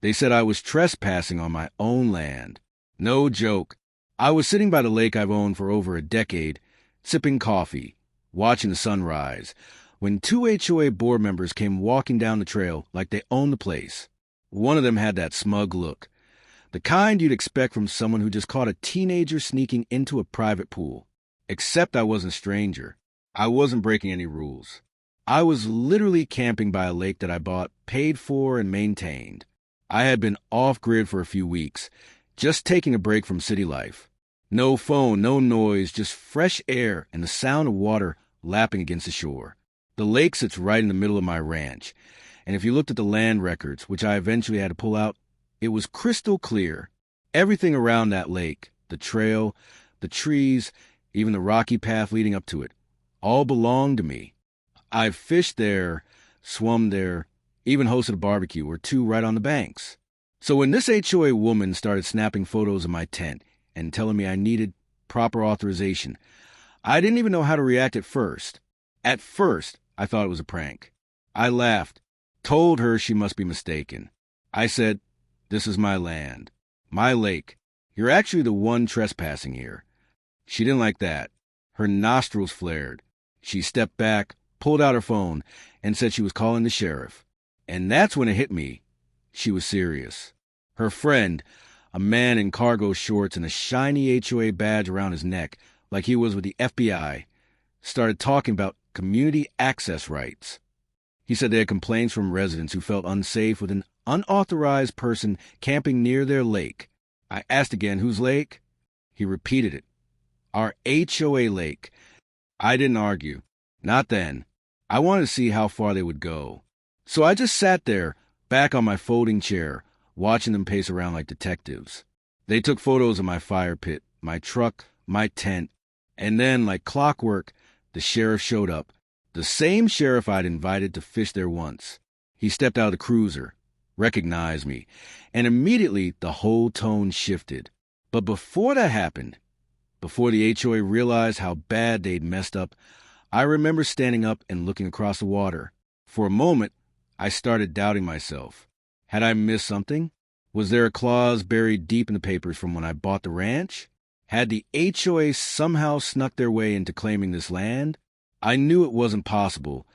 They said I was trespassing on my own land. No joke. I was sitting by the lake I've owned for over a decade, sipping coffee, watching the sun rise, when two HOA board members came walking down the trail like they owned the place. One of them had that smug look, the kind you'd expect from someone who just caught a teenager sneaking into a private pool. Except I wasn't a stranger. I wasn't breaking any rules. I was literally camping by a lake that I bought, paid for, and maintained. I had been off-grid for a few weeks, just taking a break from city life. No phone, no noise, just fresh air and the sound of water lapping against the shore. The lake sits right in the middle of my ranch, and if you looked at the land records, which I eventually had to pull out, it was crystal clear. Everything around that lake, the trail, the trees, even the rocky path leading up to it, all belonged to me. I've fished there, swum there, even hosted a barbecue or two right on the banks. So when this HOA woman started snapping photos of my tent and telling me I needed proper authorization, I didn't even know how to react at first. At first, I thought it was a prank. I laughed, told her she must be mistaken. I said, "This is my land, my lake. You're actually the one trespassing here." She didn't like that. Her nostrils flared. She stepped back, pulled out her phone, and said she was calling the sheriff. And that's when it hit me. She was serious. Her friend, a man in cargo shorts and a shiny HOA badge around his neck, like he was with the FBI, started talking about community access rights. He said they had complaints from residents who felt unsafe with an unauthorized person camping near their lake. I asked again, whose lake? He repeated it. Our HOA lake. I didn't argue. Not then. I wanted to see how far they would go. So I just sat there, back on my folding chair, watching them pace around like detectives. They took photos of my fire pit, my truck, my tent, and then, like clockwork, the sheriff showed up. The same sheriff I'd invited to fish there once. He stepped out of the cruiser, recognized me, and immediately the whole tone shifted. But before that happened, before the HOA realized how bad they'd messed up, I remember standing up and looking across the water. For a moment, I started doubting myself. Had I missed something? Was there a clause buried deep in the papers from when I bought the ranch? Had the HOA somehow snuck their way into claiming this land? I knew it wasn't possible,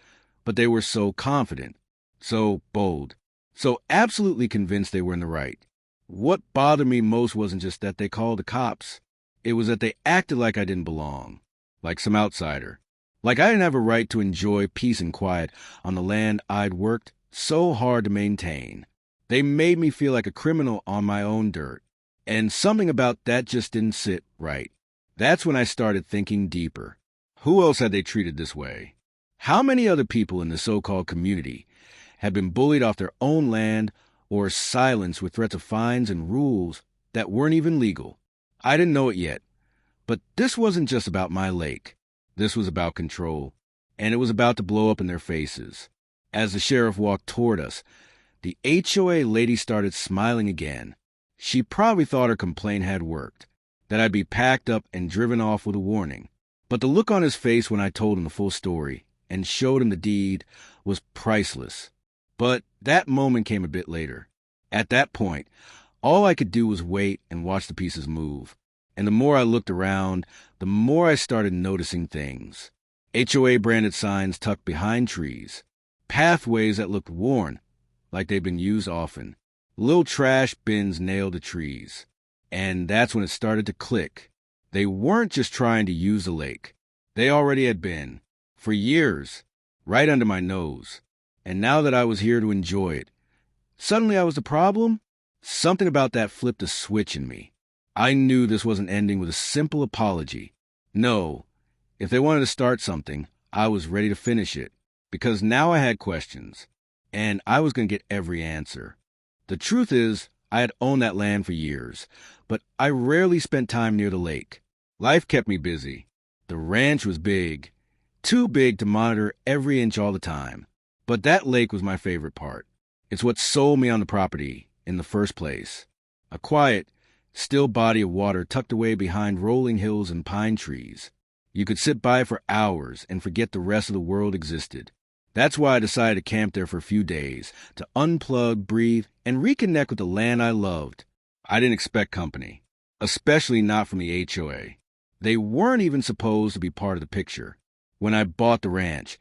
but they were so confident, so bold, so absolutely convinced they were in the right. What bothered me most wasn't just that they called the cops. It was that they acted like I didn't belong, like some outsider. Like I didn't have a right to enjoy peace and quiet on the land I'd worked so hard to maintain. They made me feel like a criminal on my own dirt. And something about that just didn't sit right. That's when I started thinking deeper. Who else had they treated this way? How many other people in the so-called community had been bullied off their own land or silenced with threats of fines and rules that weren't even legal? I didn't know it yet. But this wasn't just about my lake. This was about control, and it was about to blow up in their faces. As the sheriff walked toward us, the HOA lady started smiling again. She probably thought her complaint had worked, that I'd be packed up and driven off with a warning. But the look on his face when I told him the full story and showed him the deed was priceless. But that moment came a bit later. At that point, all I could do was wait and watch the pieces move. And the more I looked around, the more I started noticing things. HOA-branded signs tucked behind trees. Pathways that looked worn, like they'd been used often. Little trash bins nailed to trees. And that's when it started to click. They weren't just trying to use the lake. They already had been. For years. Right under my nose. And now that I was here to enjoy it, suddenly I was the problem? Something about that flipped a switch in me. I knew this wasn't ending with a simple apology. No, if they wanted to start something, I was ready to finish it. Because now I had questions. And I was going to get every answer. The truth is, I had owned that land for years, but I rarely spent time near the lake. Life kept me busy. The ranch was big. Too big to monitor every inch all the time. But that lake was my favorite part. It's what sold me on the property in the first place. A quiet, still body of water tucked away behind rolling hills and pine trees. You could sit by for hours and forget the rest of the world existed. That's why I decided to camp there for a few days, to unplug, breathe, and reconnect with the land I loved. I didn't expect company, especially not from the HOA. They weren't even supposed to be part of the picture. When I bought the ranch,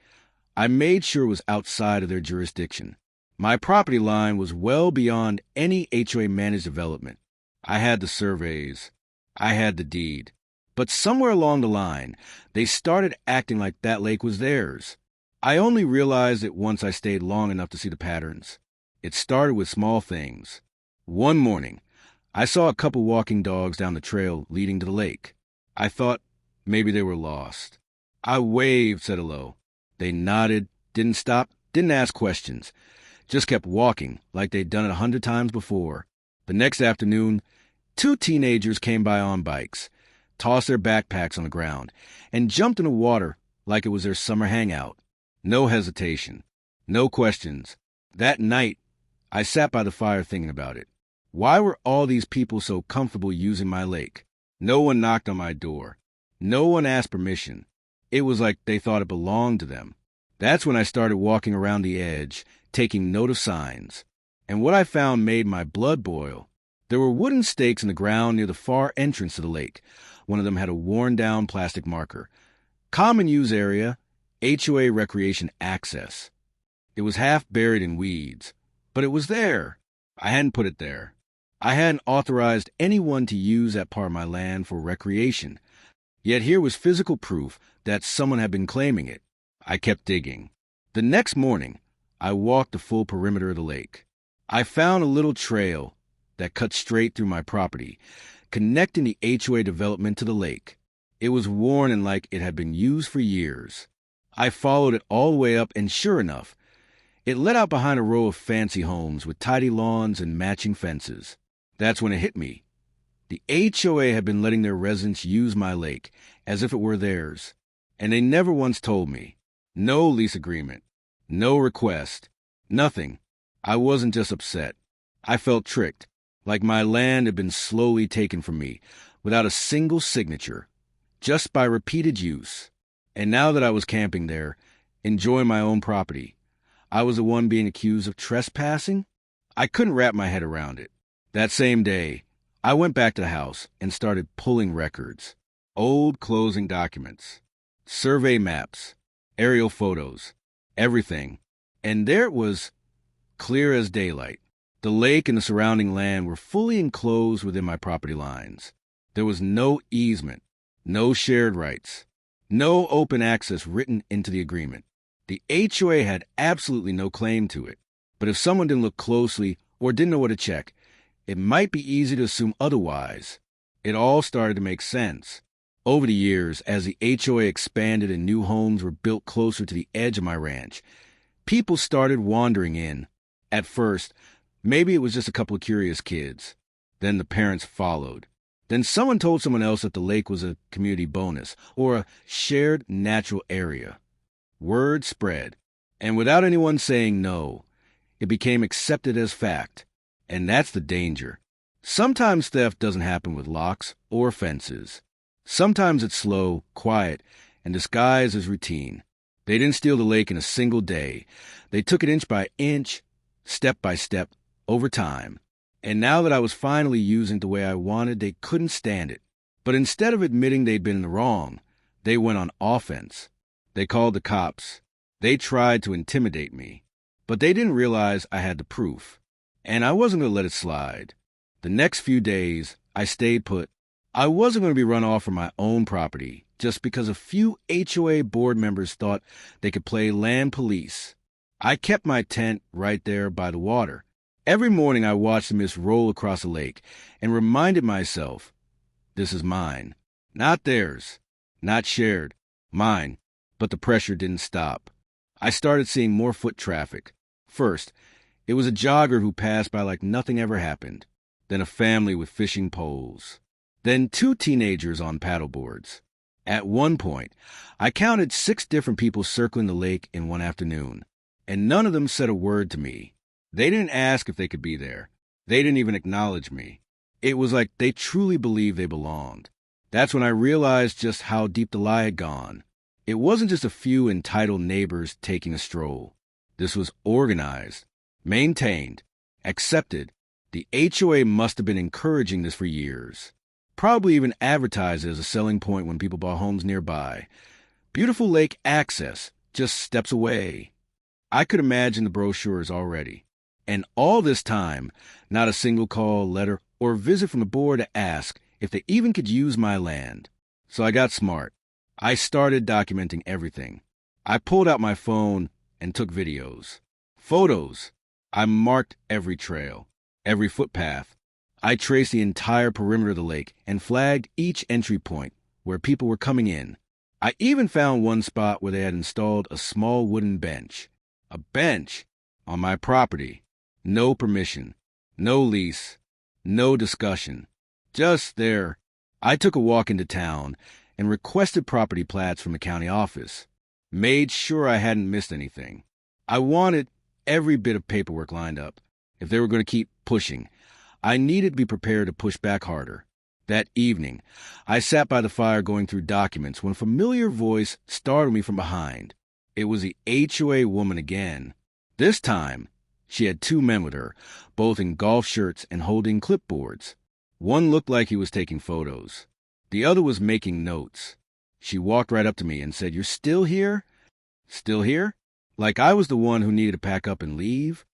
I made sure it was outside of their jurisdiction. My property line was well beyond any HOA-managed development. I had the surveys. I had the deed. But somewhere along the line, they started acting like that lake was theirs. I only realized it once I stayed long enough to see the patterns. It started with small things. One morning, I saw a couple walking dogs down the trail leading to the lake. I thought maybe they were lost. I waved, said hello. They nodded, didn't stop, didn't ask questions. Just kept walking like they'd done it 100 times before. The next afternoon, 2 teenagers came by on bikes, tossed their backpacks on the ground, and jumped in the water like it was their summer hangout. No hesitation. No questions. That night, I sat by the fire thinking about it. Why were all these people so comfortable using my lake? No one knocked on my door. No one asked permission. It was like they thought it belonged to them. That's when I started walking around the edge, taking note of signs. And what I found made my blood boil. There were wooden stakes in the ground near the far entrance to the lake. One of them had a worn-down plastic marker. Common use area, HOA recreation access. It was half buried in weeds, but it was there. I hadn't put it there. I hadn't authorized anyone to use that part of my land for recreation. Yet here was physical proof that someone had been claiming it. I kept digging. The next morning, I walked the full perimeter of the lake. I found a little trail that cut straight through my property, connecting the HOA development to the lake. It was worn and like it had been used for years. I followed it all the way up, and sure enough, it led out behind a row of fancy homes with tidy lawns and matching fences. That's when it hit me. The HOA had been letting their residents use my lake as if it were theirs, and they never once told me. No lease agreement, no request, nothing. I wasn't just upset. I felt tricked, like my land had been slowly taken from me, without a single signature, just by repeated use. And now that I was camping there, enjoying my own property, I was the one being accused of trespassing? I couldn't wrap my head around it. That same day, I went back to the house and started pulling records. Old closing documents, survey maps, aerial photos, everything. And there it was, clear as daylight. The lake and the surrounding land were fully enclosed within my property lines. There was no easement, no shared rights, no open access written into the agreement. The HOA had absolutely no claim to it. But if someone didn't look closely or didn't know what to check, it might be easy to assume otherwise. It all started to make sense. Over the years, as the HOA expanded and new homes were built closer to the edge of my ranch, people started wandering in. At first, maybe it was just a couple of curious kids. Then the parents followed. Then someone told someone else that the lake was a community bonus or a shared natural area. Word spread, and without anyone saying no, it became accepted as fact. And that's the danger. Sometimes theft doesn't happen with locks or fences. Sometimes it's slow, quiet, and disguised as routine. They didn't steal the lake in a single day. They took it inch by inch, step by step, over time. And now that I was finally using it the way I wanted, they couldn't stand it. But instead of admitting they'd been in the wrong, they went on offense. They called the cops. They tried to intimidate me. But they didn't realize I had the proof. And I wasn't going to let it slide. The next few days, I stayed put. I wasn't going to be run off from my own property just because a few HOA board members thought they could play land police. I kept my tent right there by the water. Every morning I watched the mist roll across the lake and reminded myself, this is mine, not theirs, not shared, mine. But the pressure didn't stop. I started seeing more foot traffic. First, it was a jogger who passed by like nothing ever happened. Then a family with fishing poles. Then 2 teenagers on paddleboards. At one point, I counted 6 different people circling the lake in one afternoon, and none of them said a word to me. They didn't ask if they could be there. They didn't even acknowledge me. It was like they truly believed they belonged. That's when I realized just how deep the lie had gone. It wasn't just a few entitled neighbors taking a stroll. This was organized, maintained, accepted. The HOA must have been encouraging this for years. Probably even advertised it as a selling point when people bought homes nearby. Beautiful lake access, just steps away. I could imagine the brochures already. And all this time, not a single call, letter, or visit from the board to ask if they even could use my land. So I got smart. I started documenting everything. I pulled out my phone and took videos. Photos. I marked every trail, every footpath. I traced the entire perimeter of the lake and flagged each entry point where people were coming in. I even found one spot where they had installed a small wooden bench. A bench on my property. No permission, no lease, no discussion. Just there. I took a walk into town and requested property plats from the county office. Made sure I hadn't missed anything. I wanted every bit of paperwork lined up. If they were going to keep pushing, I needed to be prepared to push back harder. That evening, I sat by the fire going through documents when a familiar voice startled me from behind. It was the HOA woman again. This time, she had two men with her, both in golf shirts and holding clipboards. One looked like he was taking photos. The other was making notes. She walked right up to me and said, "You're still here?" "Still here?" Like I was the one who needed to pack up and leave?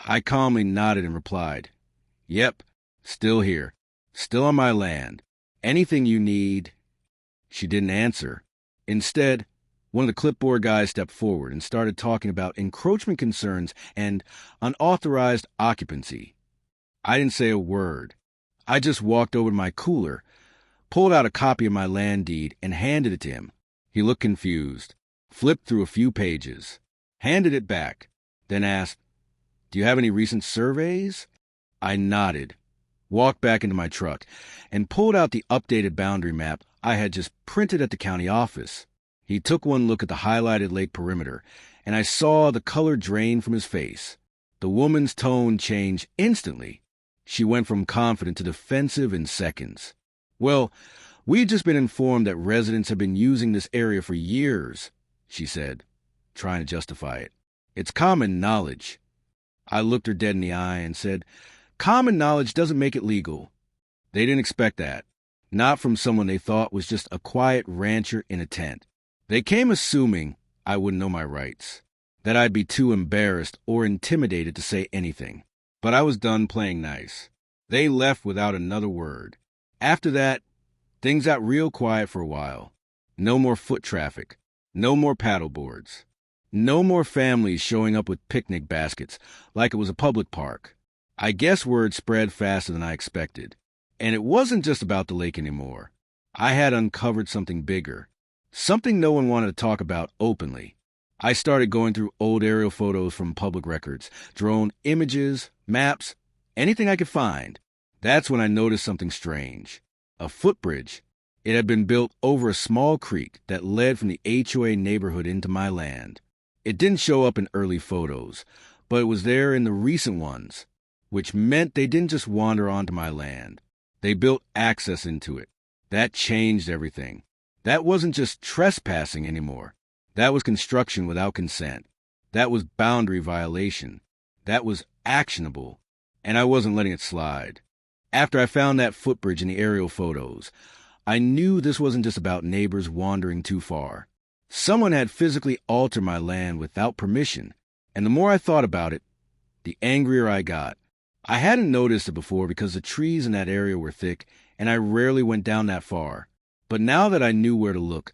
I calmly nodded and replied, "Yep, still here. Still on my land. Anything you need." She didn't answer. Instead, one of the clipboard guys stepped forward and started talking about encroachment concerns and unauthorized occupancy. I didn't say a word. I just walked over to my cooler, pulled out a copy of my land deed, and handed it to him. He looked confused, flipped through a few pages, handed it back, then asked, "Do you have any recent surveys?" I nodded, walked back into my truck, and pulled out the updated boundary map I had just printed at the county office. He took one look at the highlighted lake perimeter, and I saw the color drain from his face. The woman's tone changed instantly. She went from confident to defensive in seconds. "Well, we've just been informed that residents have been using this area for years," she said, trying to justify it. "It's common knowledge." I looked her dead in the eye and said, "Common knowledge doesn't make it legal." They didn't expect that. Not from someone they thought was just a quiet rancher in a tent. They came assuming I wouldn't know my rights, that I'd be too embarrassed or intimidated to say anything. But I was done playing nice. They left without another word. After that, things got real quiet for a while. No more foot traffic. No more paddle boards. No more families showing up with picnic baskets like it was a public park. I guess word spread faster than I expected. And it wasn't just about the lake anymore. I had uncovered something bigger. Something no one wanted to talk about openly. I started going through old aerial photos from public records, drone images, maps, anything I could find. That's when I noticed something strange. A footbridge. It had been built over a small creek that led from the HOA neighborhood into my land. It didn't show up in early photos, but it was there in the recent ones, which meant they didn't just wander onto my land. They built access into it. That changed everything. That wasn't just trespassing anymore. That was construction without consent. That was boundary violation. That was actionable. And I wasn't letting it slide. After I found that footbridge in the aerial photos, I knew this wasn't just about neighbors wandering too far. Someone had physically altered my land without permission. And the more I thought about it, the angrier I got. I hadn't noticed it before because the trees in that area were thick and I rarely went down that far. But now that I knew where to look,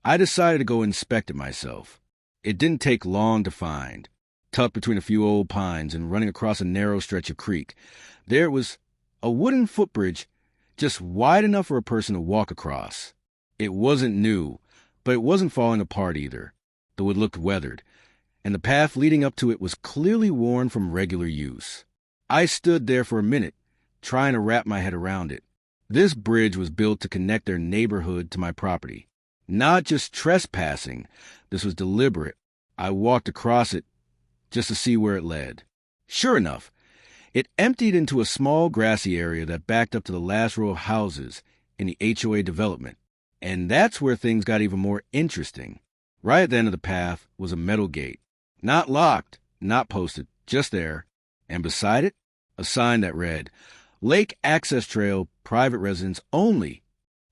I decided to go inspect it myself. It didn't take long to find. Tucked between a few old pines and running across a narrow stretch of creek, there it was, a wooden footbridge just wide enough for a person to walk across. It wasn't new, but it wasn't falling apart either, though it looked weathered, and the path leading up to it was clearly worn from regular use. I stood there for a minute, trying to wrap my head around it. This bridge was built to connect their neighborhood to my property. Not just trespassing, this was deliberate. I walked across it just to see where it led. Sure enough, it emptied into a small grassy area that backed up to the last row of houses in the HOA development. And that's where things got even more interesting. Right at the end of the path was a metal gate. Not locked, not posted, just there. And beside it, a sign that read, Lake Access Trail, Private Residence Only.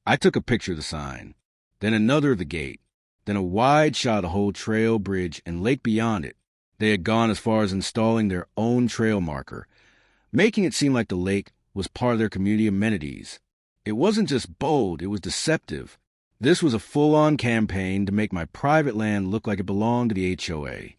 I took a picture of the sign, then another of the gate, then a wide shot of the whole trail, bridge, and lake beyond it. They had gone as far as installing their own trail marker, making it seem like the lake was part of their community amenities. It wasn't just bold, it was deceptive. This was a full-on campaign to make my private land look like it belonged to the HOA.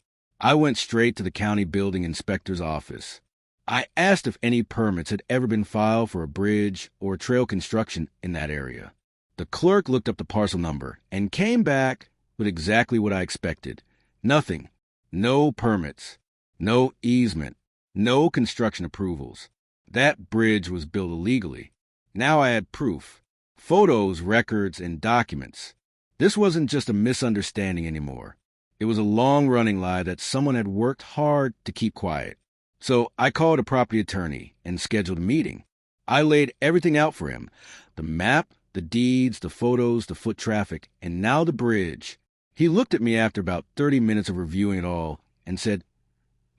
I went straight to the county building inspector's office. I asked if any permits had ever been filed for a bridge or trail construction in that area. The clerk looked up the parcel number and came back with exactly what I expected. Nothing. No permits. No easement. No construction approvals. That bridge was built illegally. Now I had proof. Photos, records, and documents. This wasn't just a misunderstanding anymore. It was a long-running lie that someone had worked hard to keep quiet. So I called a property attorney and scheduled a meeting. I laid everything out for him. The map, the deeds, the photos, the foot traffic, and now the bridge. He looked at me after about 30 minutes of reviewing it all and said,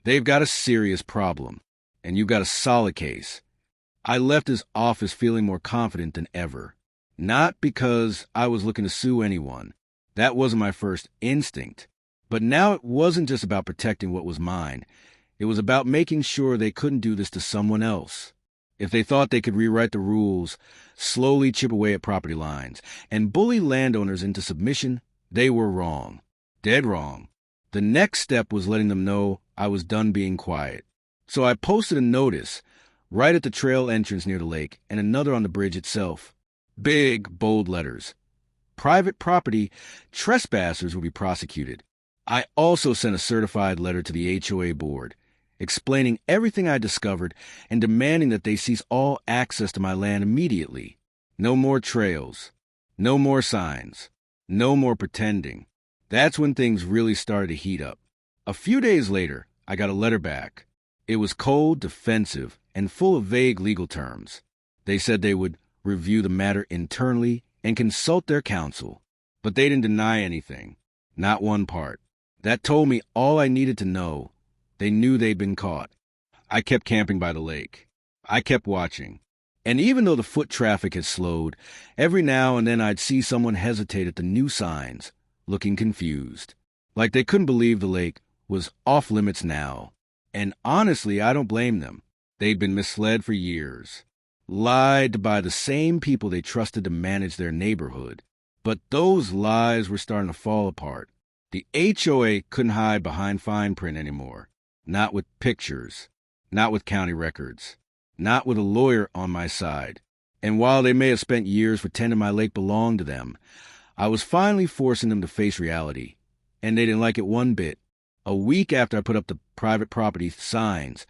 "They've got a serious problem, and you've got a solid case." I left his office feeling more confident than ever. Not because I was looking to sue anyone. That wasn't my first instinct. But now it wasn't just about protecting what was mine. It was about making sure they couldn't do this to someone else. If they thought they could rewrite the rules, slowly chip away at property lines, and bully landowners into submission, they were wrong. Dead wrong. The next step was letting them know I was done being quiet. So I posted a notice right at the trail entrance near the lake and another on the bridge itself. Big, bold letters. Private property, trespassers will be prosecuted. I also sent a certified letter to the HOA board, explaining everything I discovered and demanding that they cease all access to my land immediately. No more trails. No more signs. No more pretending. That's when things really started to heat up. A few days later, I got a letter back. It was cold, defensive, and full of vague legal terms. They said they would review the matter internally and consult their counsel. But they didn't deny anything. Not one part. That told me all I needed to know. They knew they'd been caught. I kept camping by the lake. I kept watching. And even though the foot traffic had slowed, every now and then I'd see someone hesitate at the new signs, looking confused. Like they couldn't believe the lake was off limits now. And honestly, I don't blame them. They'd been misled for years. Lied by the same people they trusted to manage their neighborhood. But those lies were starting to fall apart. The HOA couldn't hide behind fine print anymore. Not with pictures. Not with county records. Not with a lawyer on my side. And while they may have spent years pretending my lake belonged to them, I was finally forcing them to face reality. And they didn't like it one bit. A week after I put up the private property signs,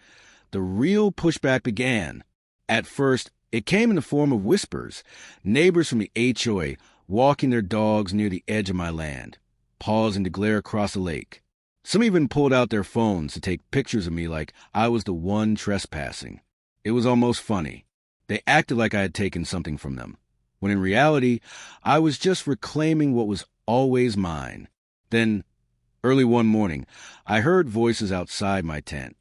the real pushback began. At first, it came in the form of whispers. Neighbors from the HOA walking their dogs near the edge of my land, pausing to glare across the lake. Some even pulled out their phones to take pictures of me like I was the one trespassing. It was almost funny. They acted like I had taken something from them, when in reality, I was just reclaiming what was always mine. Then, early one morning, I heard voices outside my tent.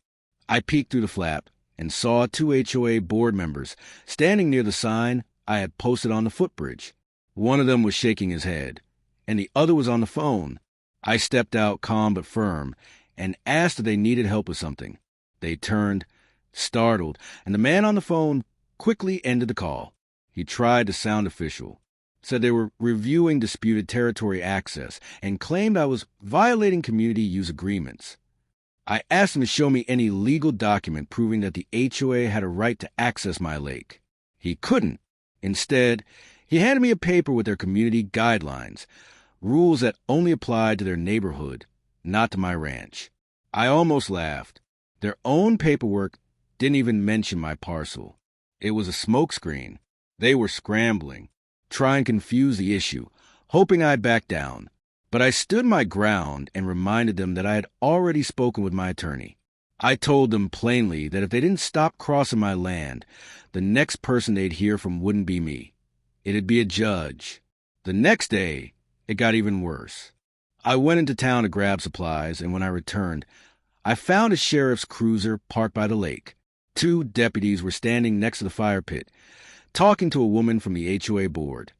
I peeked through the flap and saw two HOA board members standing near the sign I had posted on the footbridge. One of them was shaking his head, and the other was on the phone. I stepped out calm but firm and asked if they needed help with something. They turned, startled, and the man on the phone quickly ended the call. He tried to sound official, said they were reviewing disputed territory access, and claimed I was violating community use agreements. I asked him to show me any legal document proving that the HOA had a right to access my lake. He couldn't. Instead, he handed me a paper with their community guidelines, rules that only applied to their neighborhood, not to my ranch. I almost laughed. Their own paperwork didn't even mention my parcel. It was a smokescreen. They were scrambling, trying to confuse the issue, hoping I'd back down. But I stood my ground and reminded them that I had already spoken with my attorney. I told them plainly that if they didn't stop crossing my land, the next person they'd hear from wouldn't be me. It'd be a judge. The next day, it got even worse. I went into town to grab supplies, and when I returned, I found a sheriff's cruiser parked by the lake. 2 deputies were standing next to the fire pit, talking to a woman from the HOA board,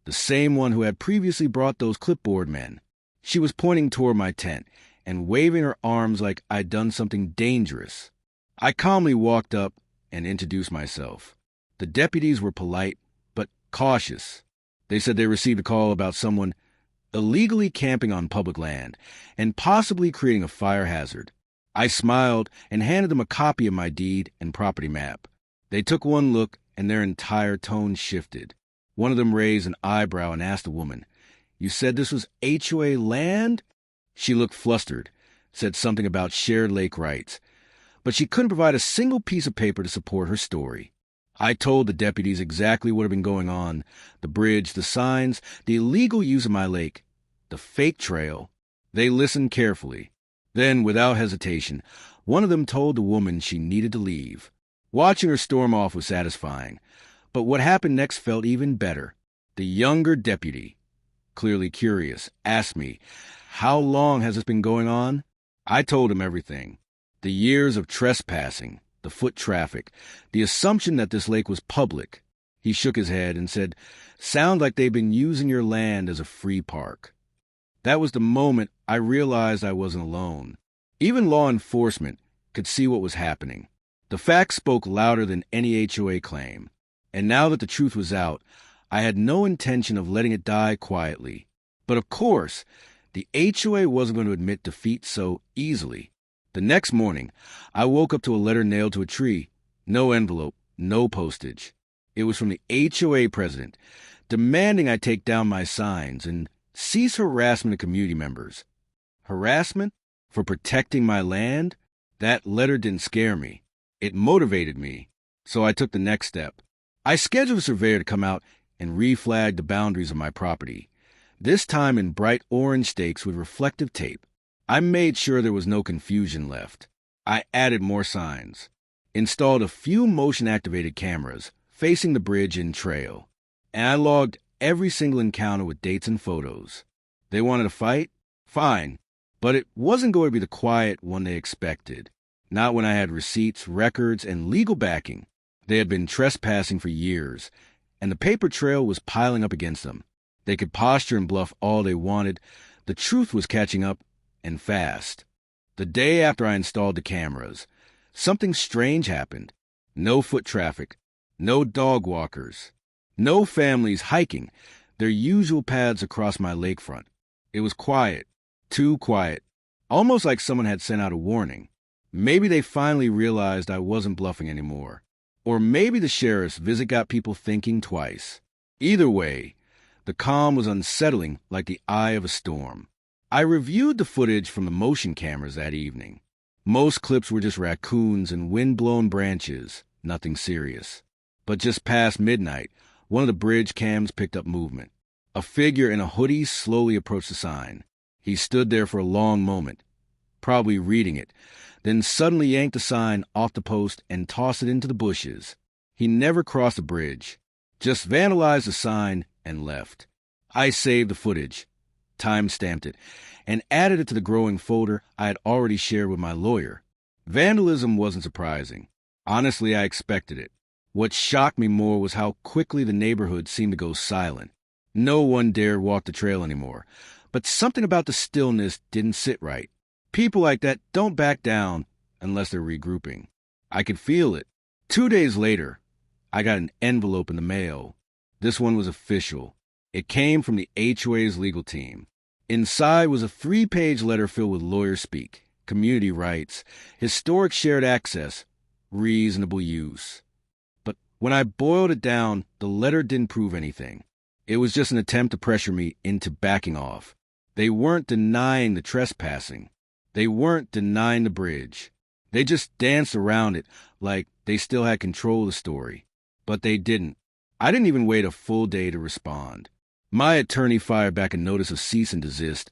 the same one who had previously brought those clipboard men. She was pointing toward my tent and waving her arms like I'd done something dangerous. I calmly walked up and introduced myself. The deputies were polite, but cautious. They said they received a call about someone illegally camping on public land and possibly creating a fire hazard. I smiled and handed them a copy of my deed and property map. They took one look and their entire tone shifted. One of them raised an eyebrow and asked the woman, "You said this was HOA land?" She looked flustered, said something about shared lake rights, but she couldn't provide a single piece of paper to support her story. I told the deputies exactly what had been going on: the bridge, the signs, the illegal use of my lake, the fake trail. They listened carefully. Then, without hesitation, one of them told the woman she needed to leave. Watching her storm off was satisfying, but what happened next felt even better. The younger deputy, clearly curious, asked me, "How long has this been going on?" I told him everything. The years of trespassing, the foot traffic, the assumption that this lake was public. He shook his head and said, "Sounds like they've been using your land as a free park." That was the moment I realized I wasn't alone. Even law enforcement could see what was happening. The facts spoke louder than any HOA claim. And now that the truth was out, I had no intention of letting it die quietly. But of course, the HOA wasn't going to admit defeat so easily. The next morning, I woke up to a letter nailed to a tree. No envelope, no postage. It was from the HOA president, demanding I take down my signs and cease harassment of community members. Harassment? For protecting my land? That letter didn't scare me. It motivated me. So I took the next step. I scheduled a surveyor to come out and reflag the boundaries of my property, this time in bright orange stakes with reflective tape. I made sure there was no confusion left. I added more signs, installed a few motion-activated cameras facing the bridge and trail, and I logged every single encounter with dates and photos. They wanted a fight? Fine. But it wasn't going to be the quiet one they expected. Not when I had receipts, records, and legal backing. They had been trespassing for years, and the paper trail was piling up against them. They could posture and bluff all they wanted. The truth was catching up, and fast. The day after I installed the cameras, something strange happened. No foot traffic, no dog walkers, no families hiking their usual paths across my lakefront. It was quiet, too quiet, almost like someone had sent out a warning. Maybe they finally realized I wasn't bluffing anymore. Or maybe the sheriff's visit got people thinking twice. Either way, the calm was unsettling like the eye of a storm. I reviewed the footage from the motion cameras that evening. Most clips were just raccoons and wind-blown branches, nothing serious. But just past midnight, one of the bridge cams picked up movement. A figure in a hoodie slowly approached the sign. He stood there for a long moment, probably reading it, then suddenly yanked the sign off the post and tossed it into the bushes. He never crossed the bridge, just vandalized the sign and left. I saved the footage, time-stamped it, and added it to the growing folder I had already shared with my lawyer. Vandalism wasn't surprising. Honestly, I expected it. What shocked me more was how quickly the neighborhood seemed to go silent. No one dared walk the trail anymore, but something about the stillness didn't sit right. People like that don't back down unless they're regrouping. I could feel it. 2 days later, I got an envelope in the mail. This one was official. It came from the HOA's legal team. Inside was a 3-page letter filled with lawyer speak, community rights, historic shared access, reasonable use. But when I boiled it down, the letter didn't prove anything. It was just an attempt to pressure me into backing off. They weren't denying the trespassing. They weren't denying the bridge. They just danced around it like they still had control of the story. But they didn't. I didn't even wait a full day to respond. My attorney fired back a notice of cease and desist,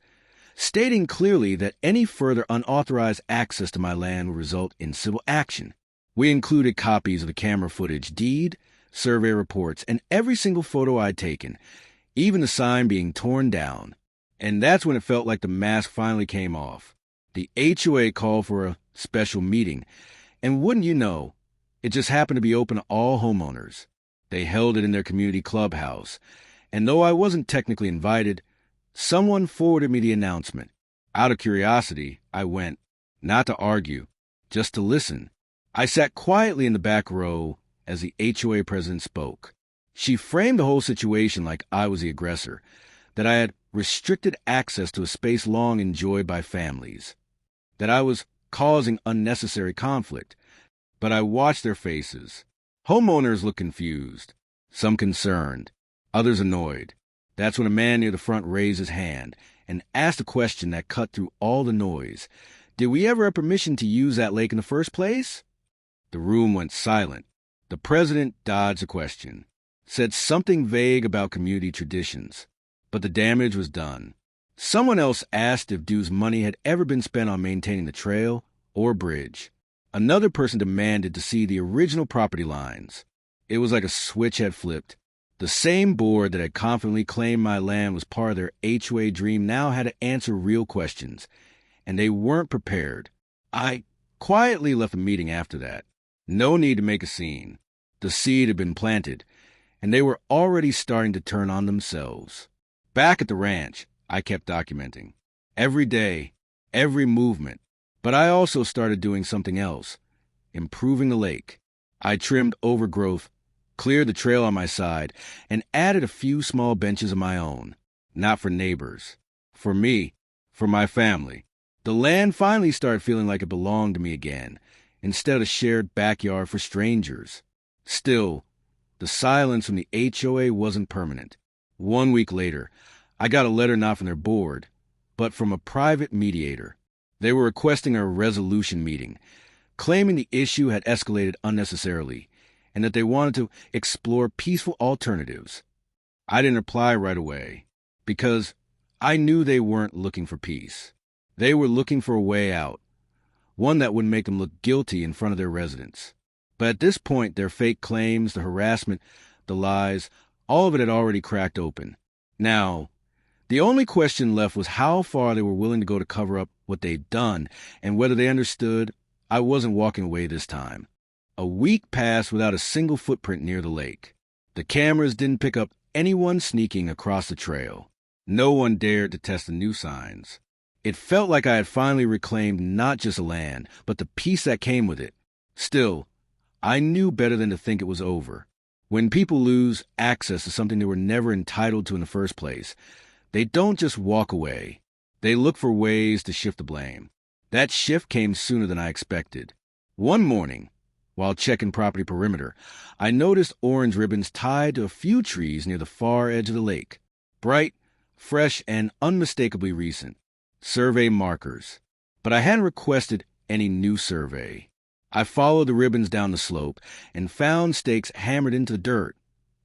stating clearly that any further unauthorized access to my land would result in civil action. We included copies of the camera footage, deed, survey reports, and every single photo I'd taken, even the sign being torn down. And that's when it felt like the mask finally came off. The HOA called for a special meeting, and wouldn't you know, it just happened to be open to all homeowners. They held it in their community clubhouse, and though I wasn't technically invited, someone forwarded me the announcement. Out of curiosity, I went, not to argue, just to listen. I sat quietly in the back row as the HOA president spoke. She framed the whole situation like I was the aggressor, that I had restricted access to a space long enjoyed by families, that I was causing unnecessary conflict. But I watched their faces. Homeowners looked confused, some concerned, others annoyed. That's when a man near the front raised his hand and asked a question that cut through all the noise. Did we ever have permission to use that lake in the first place? The room went silent. The president dodged the question, said something vague about community traditions, but the damage was done. Someone else asked if dues money had ever been spent on maintaining the trail or bridge. Another person demanded to see the original property lines. It was like a switch had flipped. The same board that had confidently claimed my land was part of their HOA dream now had to answer real questions, and they weren't prepared. I quietly left the meeting after that. No need to make a scene. The seed had been planted, and they were already starting to turn on themselves. Back at the ranch, I kept documenting. Every day, every movement. But I also started doing something else, improving the lake. I trimmed overgrowth, cleared the trail on my side, and added a few small benches of my own. Not for neighbors. For me. For my family. The land finally started feeling like it belonged to me again, instead of a shared backyard for strangers. Still, the silence from the HOA wasn't permanent. 1 week later, I got a letter not from their board, but from a private mediator. They were requesting a resolution meeting, claiming the issue had escalated unnecessarily, and that they wanted to explore peaceful alternatives. I didn't reply right away, because I knew they weren't looking for peace. They were looking for a way out, one that would make them look guilty in front of their residents. But at this point, their fake claims, the harassment, the lies, all of it had already cracked open. Now, the only question left was how far they were willing to go to cover up what they'd done, and whether they understood I wasn't walking away this time. A week passed without a single footprint near the lake. The cameras didn't pick up anyone sneaking across the trail. No one dared to test the new signs. It felt like I had finally reclaimed not just the land, but the peace that came with it. Still, I knew better than to think it was over. When people lose access to something they were never entitled to in the first place, they don't just walk away. They look for ways to shift the blame. That shift came sooner than I expected. One morning, while checking property perimeter, I noticed orange ribbons tied to a few trees near the far edge of the lake. Bright, fresh, and unmistakably recent. Survey markers. But I hadn't requested any new survey. I followed the ribbons down the slope and found stakes hammered into the dirt.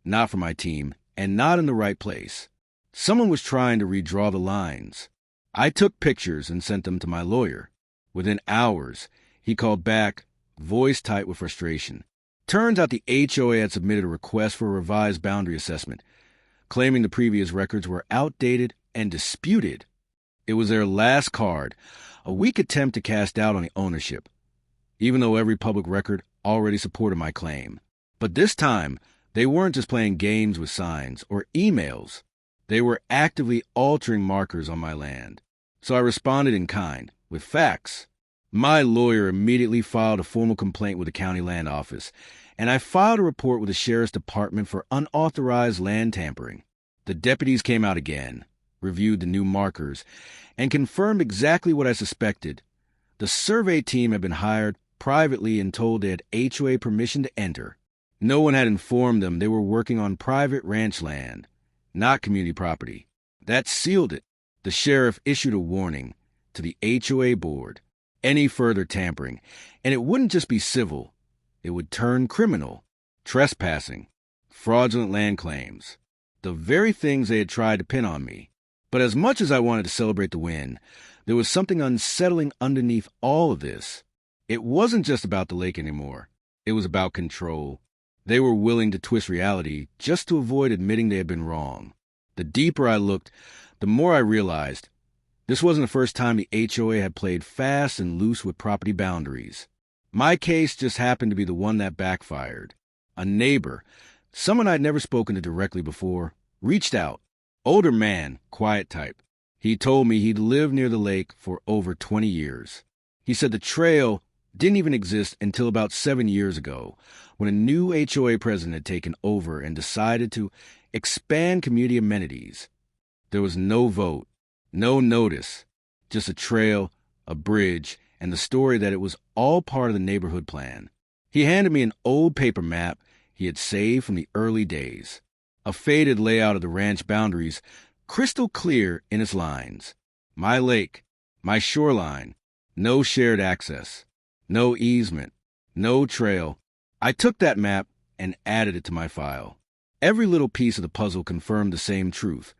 Not for my team, and not in the right place. Someone was trying to redraw the lines. I took pictures and sent them to my lawyer. Within hours, he called back, voice tight with frustration. Turns out the HOA had submitted a request for a revised boundary assessment, claiming the previous records were outdated and disputed. It was their last card, a weak attempt to cast doubt on the ownership, even though every public record already supported my claim. But this time, they weren't just playing games with signs or emails. They were actively altering markers on my land. So I responded in kind, with facts. My lawyer immediately filed a formal complaint with the county land office, and I filed a report with the sheriff's department for unauthorized land tampering. The deputies came out again, reviewed the new markers, and confirmed exactly what I suspected. The survey team had been hired privately and told they had HOA permission to enter. No one had informed them they were working on private ranch land, not community property. That sealed it. The sheriff issued a warning to the HOA board. Any further tampering, and it wouldn't just be civil, it would turn criminal. Trespassing, fraudulent land claims, the very things they had tried to pin on me. But as much as I wanted to celebrate the win, there was something unsettling underneath all of this. It wasn't just about the lake anymore. It was about control. They were willing to twist reality just to avoid admitting they had been wrong. The The deeper I looked, the more I realized this wasn't the first time the HOA had played fast and loose with property boundaries. My case just happened to be the one that backfired. A neighbor, someone I'd never spoken to directly before, reached out. Older man, quiet type. He told me he'd lived near the lake for over 20 years. He said the trail didn't even exist until about 7 years ago, when a new HOA president had taken over and decided to expand community amenities. There was no vote, no notice, just a trail, a bridge, and the story that it was all part of the neighborhood plan. He handed me an old paper map he had saved from the early days, a faded layout of the ranch boundaries, crystal clear in its lines. My lake, my shoreline, no shared access, no easement, no trail. I took that map and added it to my file. Every little piece of the puzzle confirmed the same truth.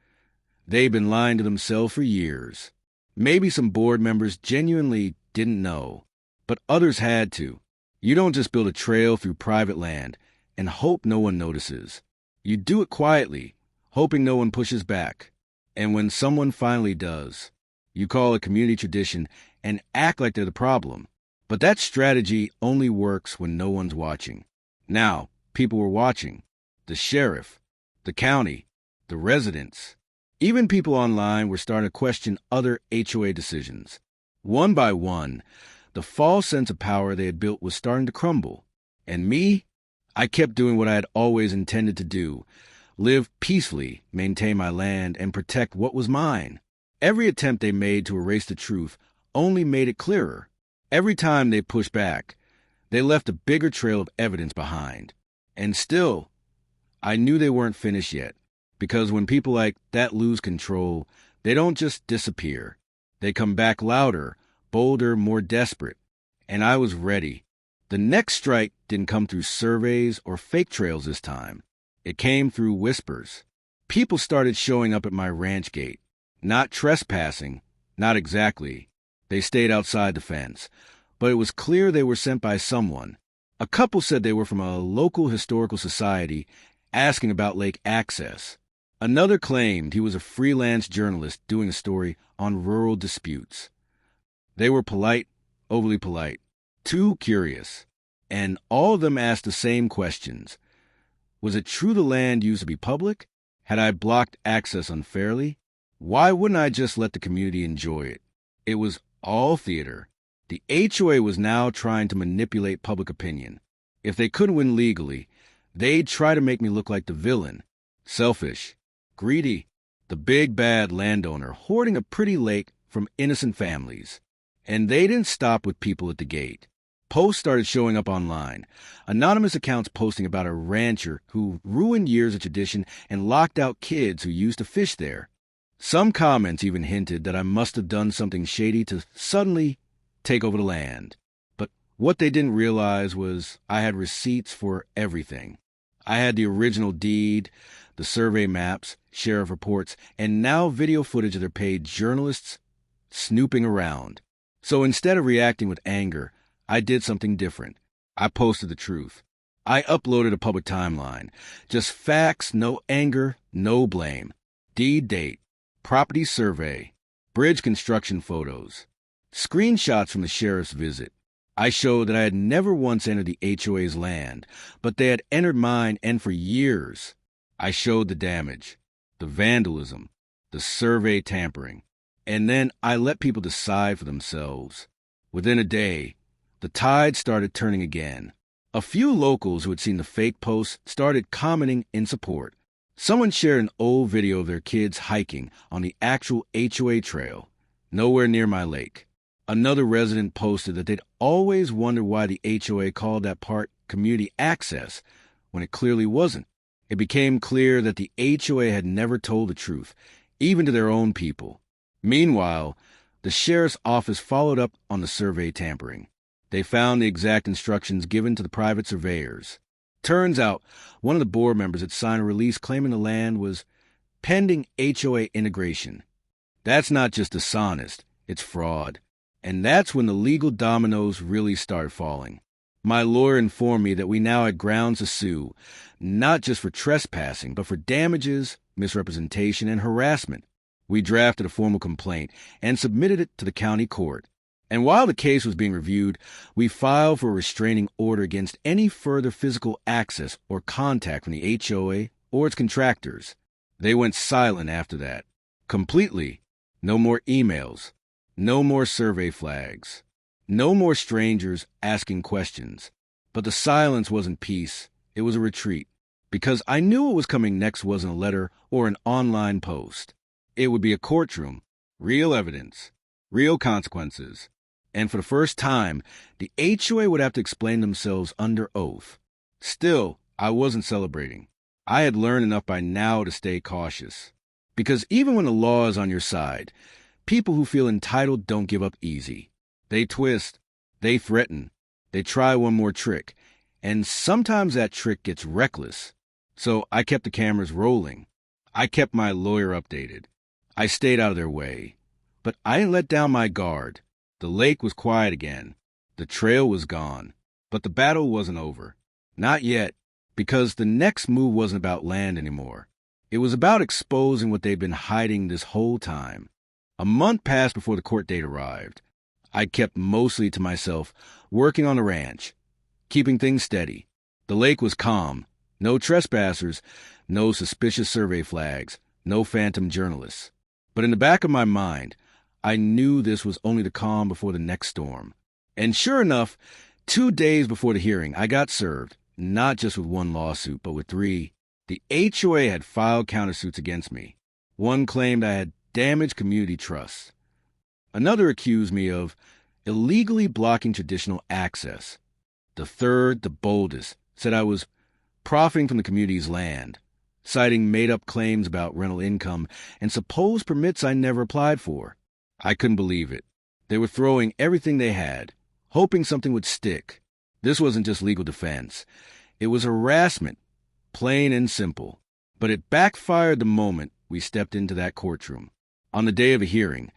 They'd been lying to themselves for years. Maybe some board members genuinely didn't know, but others had to. You don't just build a trail through private land and hope no one notices. You do it quietly, hoping no one pushes back. And when someone finally does, you call it community tradition and act like they're the problem. But that strategy only works when no one's watching. Now, people were watching. The sheriff, the county, the residents. Even people online were starting to question other HOA decisions. One by one, the false sense of power they had built was starting to crumble. And me? I kept doing what I had always intended to do. Live peacefully, maintain my land, and protect what was mine. Every attempt they made to erase the truth only made it clearer. Every time they pushed back, they left a bigger trail of evidence behind. And still, I knew they weren't finished yet. Because when people like that lose control, they don't just disappear. They come back louder, bolder, more desperate. And I was ready. The next strike didn't come through surveys or fake trails this time. It came through whispers. People started showing up at my ranch gate. Not trespassing, not exactly. They stayed outside the fence. But it was clear they were sent by someone. A couple said they were from a local historical society asking about lake access. Another claimed he was a freelance journalist doing a story on rural disputes. They were polite, overly polite, too curious, and all of them asked the same questions. Was it true the land used to be public? Had I blocked access unfairly? Why wouldn't I just let the community enjoy it? It was all theater. The HOA was now trying to manipulate public opinion. If they couldn't win legally, they'd try to make me look like the villain. Selfish, greedy, the big bad landowner hoarding a pretty lake from innocent families. And they didn't stop with people at the gate. Posts started showing up online. Anonymous accounts posting about a rancher who ruined years of tradition and locked out kids who used to fish there. Some comments even hinted that I must have done something shady to suddenly take over the land. But what they didn't realize was I had receipts for everything. I had the original deed, the survey maps, sheriff reports, and now video footage of their paid journalists snooping around. So instead of reacting with anger, I did something different. I posted the truth. I uploaded a public timeline. Just facts, no anger, no blame. Deed date, property survey, bridge construction photos, screenshots from the sheriff's visit. I showed that I had never once entered the HOA's land, but they had entered mine and for years. I showed the damage, the vandalism, the survey tampering. And then I let people decide for themselves. Within a day, the tide started turning again. A few locals who had seen the fake posts started commenting in support. Someone shared an old video of their kids hiking on the actual HOA trail, nowhere near my lake. Another resident posted that they'd always wondered why the HOA called that part community access when it clearly wasn't. It became clear that the HOA had never told the truth, even to their own people. Meanwhile, the sheriff's office followed up on the survey tampering. They found the exact instructions given to the private surveyors. Turns out, one of the board members had signed a release claiming the land was pending HOA integration. That's not just dishonest, it's fraud. And that's when the legal dominoes really start falling. My lawyer informed me that we now had grounds to sue, not just for trespassing, but for damages, misrepresentation, and harassment. We drafted a formal complaint and submitted it to the county court. And while the case was being reviewed, we filed for a restraining order against any further physical access or contact from the HOA or its contractors. They went silent after that. Completely. No more emails. No more survey flags. No more strangers asking questions. But the silence wasn't peace. It was a retreat. Because I knew what was coming next wasn't a letter or an online post. It would be a courtroom. Real evidence. Real consequences. And for the first time, the HOA would have to explain themselves under oath. Still, I wasn't celebrating. I had learned enough by now to stay cautious. Because even when the law is on your side, people who feel entitled don't give up easy. They twist, they threaten, they try one more trick, and sometimes that trick gets reckless. So I kept the cameras rolling. I kept my lawyer updated. I stayed out of their way. But I didn't let down my guard. The lake was quiet again. The trail was gone. But the battle wasn't over. Not yet, because the next move wasn't about land anymore. It was about exposing what they'd been hiding this whole time. A month passed before the court date arrived. I kept mostly to myself, working on the ranch, keeping things steady. The lake was calm. No trespassers, no suspicious survey flags, no phantom journalists. But in the back of my mind, I knew this was only the calm before the next storm. And sure enough, 2 days before the hearing, I got served, not just with one lawsuit, but with 3. The HOA had filed countersuits against me. One claimed I had damaged community trust. Another accused me of illegally blocking traditional access. The third, the boldest, said I was profiting from the community's land, citing made-up claims about rental income and supposed permits I never applied for. I couldn't believe it. They were throwing everything they had, hoping something would stick. This wasn't just legal defense. It was harassment, plain and simple. But it backfired the moment we stepped into that courtroom. On the day of a hearing,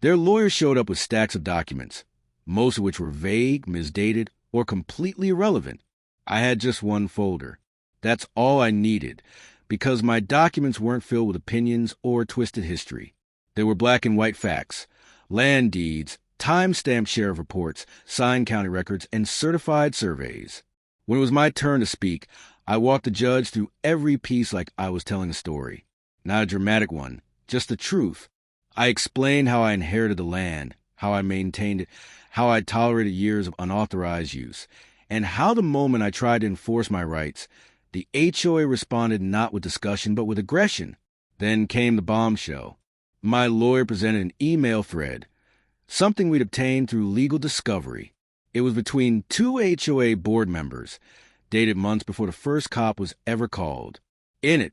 their lawyers showed up with stacks of documents, most of which were vague, misdated, or completely irrelevant. I had just one folder. That's all I needed, because my documents weren't filled with opinions or twisted history. They were black and white facts, land deeds, time-stamped sheriff reports, signed county records, and certified surveys. When it was my turn to speak, I walked the judge through every piece like I was telling a story. Not a dramatic one, just the truth. I explained how I inherited the land, how I maintained it, how I tolerated years of unauthorized use, and how the moment I tried to enforce my rights, the HOA responded not with discussion but with aggression. Then came the bombshell. My lawyer presented an email thread, something we'd obtained through legal discovery. It was between 2 HOA board members, dated months before the first cop was ever called. In it,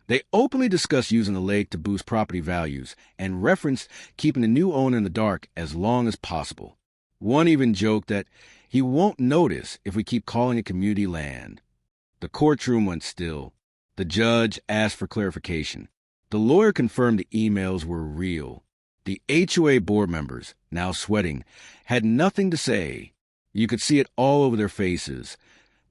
they openly discussed using the lake to boost property values and referenced keeping the new owner in the dark as long as possible. One even joked that he won't notice if we keep calling it community land. The courtroom went still. The judge asked for clarification. The lawyer confirmed the emails were real. The HOA board members, now sweating, had nothing to say. You could see it all over their faces.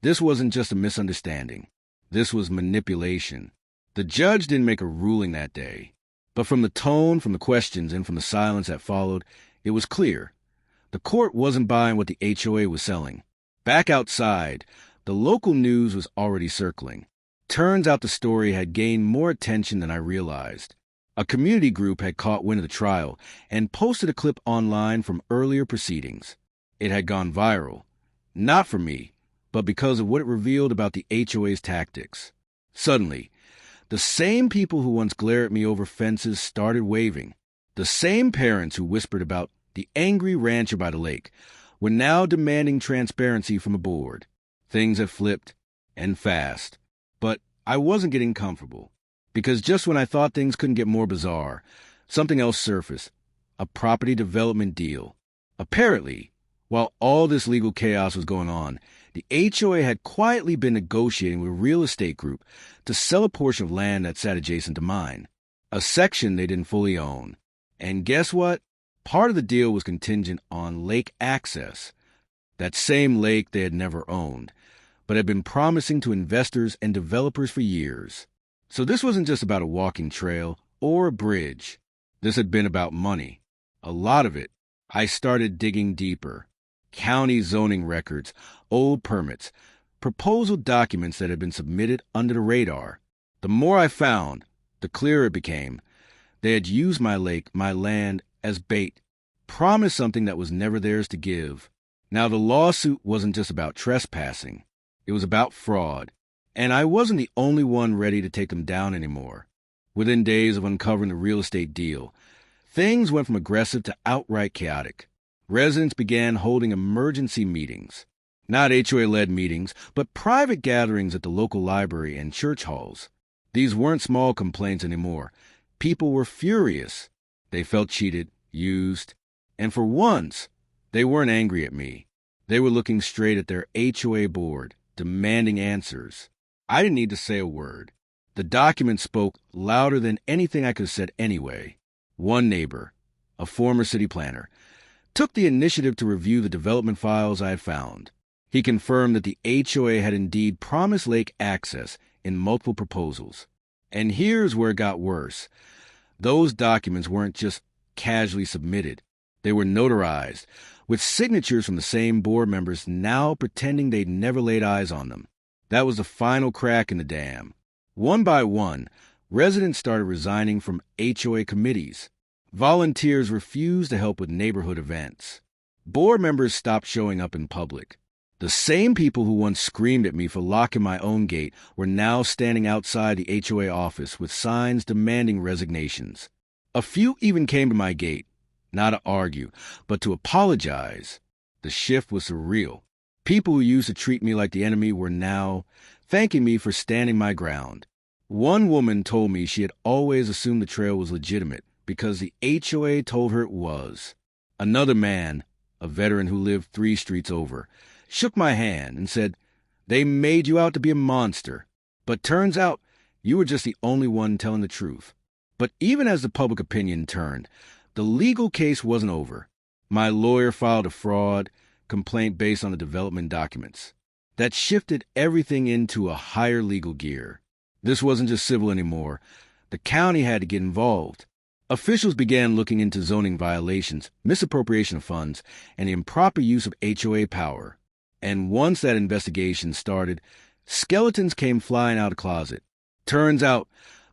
This wasn't just a misunderstanding. This was manipulation. The judge didn't make a ruling that day. But from the tone, from the questions, and from the silence that followed, it was clear. The court wasn't buying what the HOA was selling. Back outside, the local news was already circling. Turns out the story had gained more attention than I realized. A community group had caught wind of the trial and posted a clip online from earlier proceedings. It had gone viral. Not for me, but because of what it revealed about the HOA's tactics. Suddenly, the same people who once glared at me over fences started waving. The same parents who whispered about the angry rancher by the lake were now demanding transparency from the board. Things had flipped, and fast. But I wasn't getting comfortable, because just when I thought things couldn't get more bizarre, something else surfaced. A property development deal. Apparently, while all this legal chaos was going on, the HOA had quietly been negotiating with a real estate group to sell a portion of land that sat adjacent to mine, a section they didn't fully own. And guess what? Part of the deal was contingent on lake access. that same lake they had never owned, but had been promising to investors and developers for years. So this wasn't just about a walking trail or a bridge. This had been about money. A lot of it. I started digging deeper. County zoning records, old permits, proposal documents that had been submitted under the radar. The more I found, the clearer it became. They had used my lake, my land, as bait, promised something that was never theirs to give. Now, the lawsuit wasn't just about trespassing. It was about fraud. And I wasn't the only one ready to take them down anymore. Within days of uncovering the real estate deal, things went from aggressive to outright chaotic. Residents began holding emergency meetings. Not HOA-led meetings, but private gatherings at the local library and church halls. These weren't small complaints anymore. People were furious. They felt cheated, used, and for once, they weren't angry at me. They were looking straight at their HOA board, demanding answers. I didn't need to say a word. The document spoke louder than anything I could have said anyway. One neighbor, a former city planner, took the initiative to review the development files I had found. He confirmed that the HOA had indeed promised lake access in multiple proposals. And here's where it got worse. Those documents weren't just casually submitted. They were notarized, with signatures from the same board members now pretending they'd never laid eyes on them. That was the final crack in the dam. One by one, residents started resigning from HOA committees. Volunteers refused to help with neighborhood events. Board members stopped showing up in public. The same people who once screamed at me for locking my own gate were now standing outside the HOA office with signs demanding resignations. A few even came to my gate, not to argue, but to apologize. The shift was surreal. People who used to treat me like the enemy were now thanking me for standing my ground. One woman told me she had always assumed the trail was legitimate because the HOA told her it was. Another man, a veteran who lived 3 streets over, shook my hand and said, "They made you out to be a monster, but turns out you were just the only one telling the truth." But even as the public opinion turned, the legal case wasn't over. My lawyer filed a fraud complaint based on the development documents. That shifted everything into a higher legal gear. This wasn't just civil anymore. The county had to get involved. Officials began looking into zoning violations, misappropriation of funds, and the improper use of HOA power. And once that investigation started, skeletons came flying out of the closet. Turns out,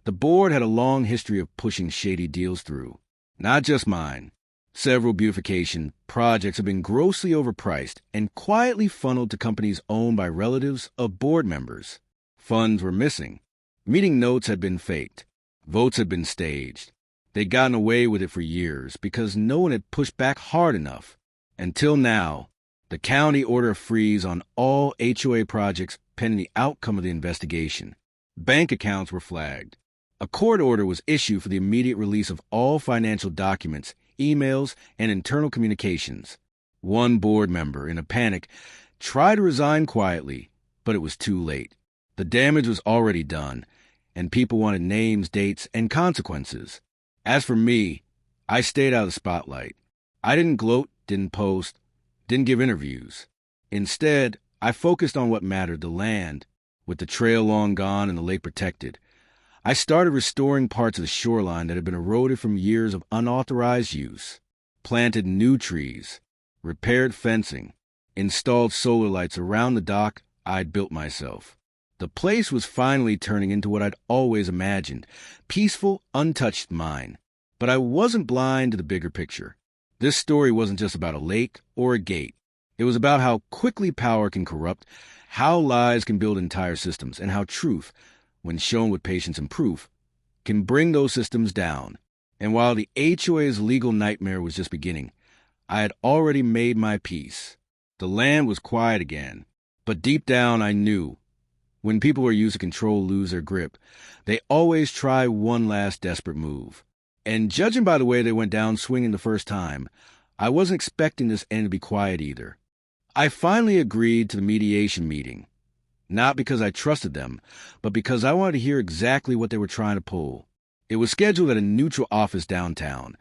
the board had a long history of pushing shady deals through. Not just mine. Several beautification projects have been grossly overpriced and quietly funneled to companies owned by relatives of board members. Funds were missing. Meeting notes had been faked. Votes had been staged. They'd gotten away with it for years because no one had pushed back hard enough. Until now, the county ordered a freeze on all HOA projects pending the outcome of the investigation. Bank accounts were flagged. A court order was issued for the immediate release of all financial documents, emails, and internal communications. One board member, in a panic, tried to resign quietly, but it was too late. The damage was already done, and people wanted names, dates, and consequences. As for me, I stayed out of the spotlight. I didn't gloat, didn't post, didn't give interviews. Instead, I focused on what mattered, the land. With the trail long gone and the lake protected, I started restoring parts of the shoreline that had been eroded from years of unauthorized use, planted new trees, repaired fencing, installed solar lights around the dock I'd built myself. The place was finally turning into what I'd always imagined, peaceful, untouched mine. But I wasn't blind to the bigger picture. This story wasn't just about a lake or a gate. It was about how quickly power can corrupt, how lies can build entire systems, and how truth, when shown with patience and proof, can bring those systems down. And while the HOA's legal nightmare was just beginning, I had already made my peace. The land was quiet again, but deep down I knew when people who are used to control lose their grip, they always try one last desperate move. And judging by the way they went down swinging the first time, I wasn't expecting this end to be quiet either. I finally agreed to the mediation meeting, not because I trusted them, but because I wanted to hear exactly what they were trying to pull. It was scheduled at a neutral office downtown,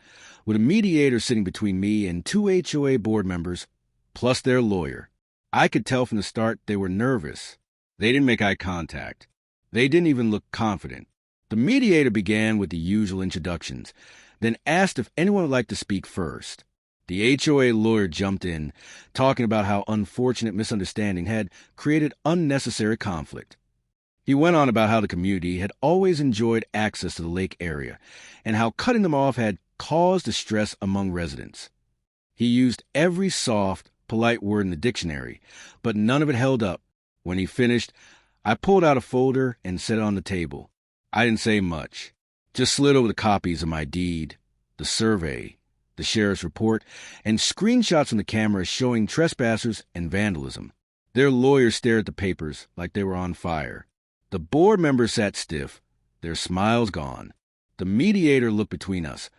with a mediator sitting between me and 2 HOA board members, plus their lawyer. I could tell from the start they were nervous. They didn't make eye contact. They didn't even look confident. The mediator began with the usual introductions, then asked if anyone would like to speak first. The HOA lawyer jumped in, talking about how unfortunate misunderstanding had created unnecessary conflict. He went on about how the community had always enjoyed access to the lake area and how cutting them off had caused distress among residents. He used every soft, polite word in the dictionary, but none of it held up. When he finished, I pulled out a folder and set it on the table. I didn't say much, just slid over the copies of my deed, the survey, the sheriff's report, and screenshots from the camera showing trespassers and vandalism. Their lawyers stared at the papers like they were on fire. The board members sat stiff, their smiles gone. The mediator looked between us,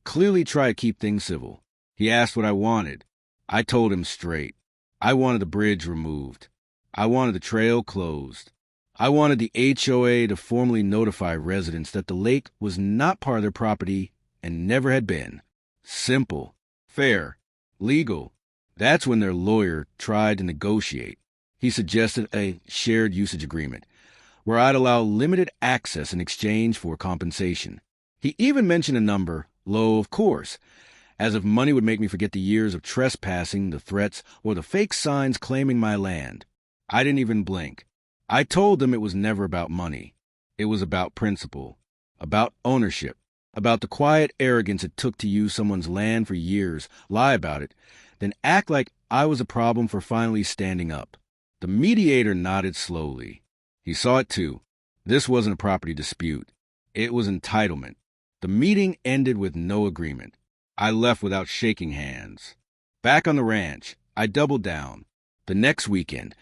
clearly tried to keep things civil. He asked what I wanted. I told him straight. I wanted the bridge removed. I wanted the trail closed. I wanted the HOA to formally notify residents that the lake was not part of their property and never had been. Simple, fair, legal. That's when their lawyer tried to negotiate. He suggested a shared usage agreement, where I'd allow limited access in exchange for compensation. He even mentioned a number, low of course, as if money would make me forget the years of trespassing, the threats, or the fake signs claiming my land. I didn't even blink. I told them it was never about money. It was about principle, about ownership, about the quiet arrogance it took to use someone's land for years, lie about it, then act like I was a problem for finally standing up. The mediator nodded slowly. He saw it too. This wasn't a property dispute. It was entitlement. The meeting ended with no agreement. I left without shaking hands. Back on the ranch, I doubled down. The next weekend,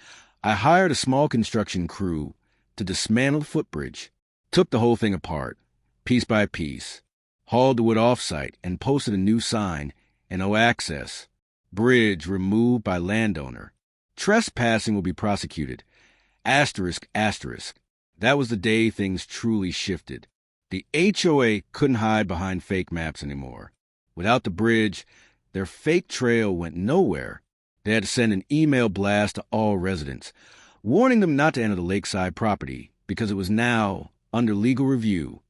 I hired a small construction crew to dismantle the footbridge, took the whole thing apart, piece by piece, hauled the wood off-site and posted a new sign, no access, bridge removed by landowner. Trespassing will be prosecuted. Asterisk, asterisk. That was the day things truly shifted. The HOA couldn't hide behind fake maps anymore. Without the bridge, their fake trail went nowhere. They had to send an email blast to all residents, warning them not to enter the lakeside property because it was now under legal review.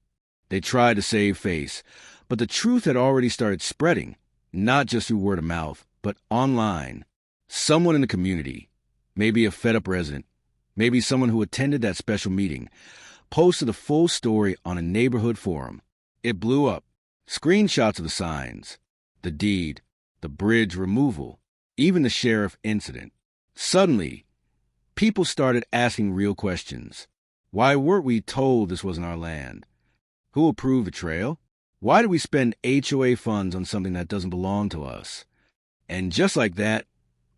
They tried to save face, but the truth had already started spreading, not just through word of mouth, but online. Someone in the community, maybe a fed-up resident, maybe someone who attended that special meeting, posted the full story on a neighborhood forum. It blew up. Screenshots of the signs, the deed, the bridge removal, even the sheriff incident. Suddenly, people started asking real questions. Why weren't we told this wasn't our land? Who approved the trail? Why did we spend HOA funds on something that doesn't belong to us? And just like that,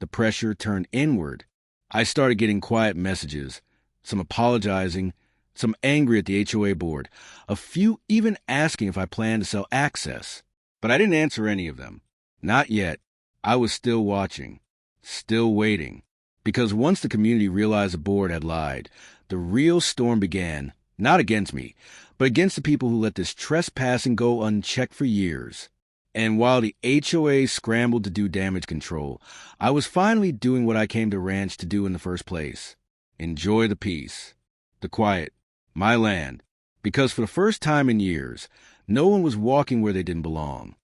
the pressure turned inward. I started getting quiet messages, some apologizing, some angry at the HOA board, a few even asking if I planned to sell access. But I didn't answer any of them. Not yet. I was still watching, still waiting. Because once the community realized the board had lied, the real storm began, not against me, but against the people who let this trespassing go unchecked for years. And while the HOA scrambled to do damage control, I was finally doing what I came to ranch to do in the first place. Enjoy the peace, the quiet, my land. Because for the first time in years, no one was walking where they didn't belong.